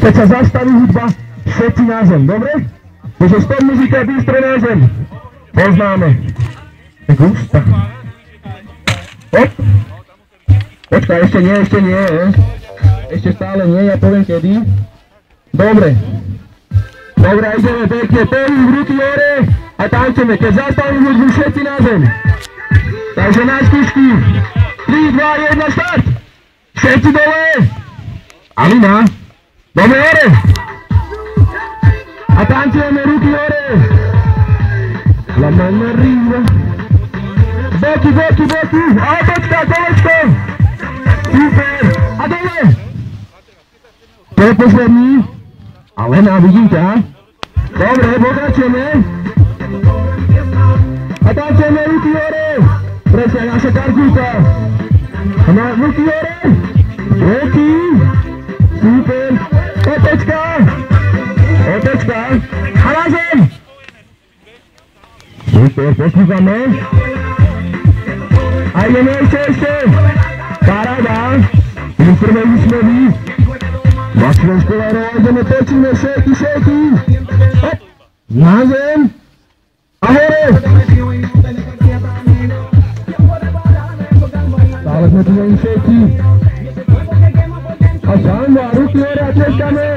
Keď sa zastaví hudba, všetci na zem, dobre? Takže stop muzika, bystro na zem. Poznáme. Gusta. Hop. Počkaj, ešte nie. Ešte stále nie, ja poviem kedy. Dobre. Dobre, ideme pekne, pohyb, ruky hore a tančeme. Keď zastaví hudbu, všetci na zem. Takže na skúšku. 3, 2, 1, start! Všetci dole! Alina! Dobre, hore! A tancujeme ruky hore! La mano arriba! Boky! A otočka, kolečko! Super! A dole! To je posledný. Alena, vidím ťa. Dobre, pokračujeme. A tancujeme ruky hore! Presne, naša karkulka! Ruky hore! Ruky! Super! Otočka! A na zem! Super, poslúchame. A ideme ešte! Paráda! Idem prvé úsmevy. Maximum Školárov, ideme, točíme, šejky! Hop! Na zem! A hore! Stále sme tu len šejky. A samba, ruky hore a tleskame.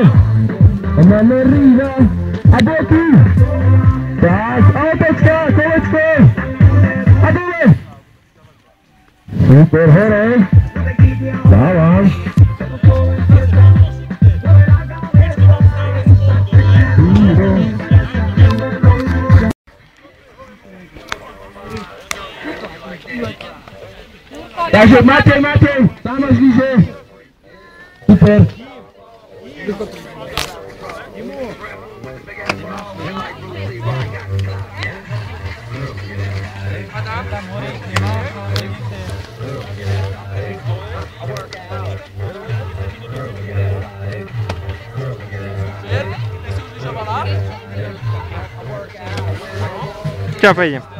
A máme rýva a boky. Tak, a otočka, kolečko. A dole. Super, hore. Dávam. Takže Matej, tam máš výže. Super. Сейчас поедем.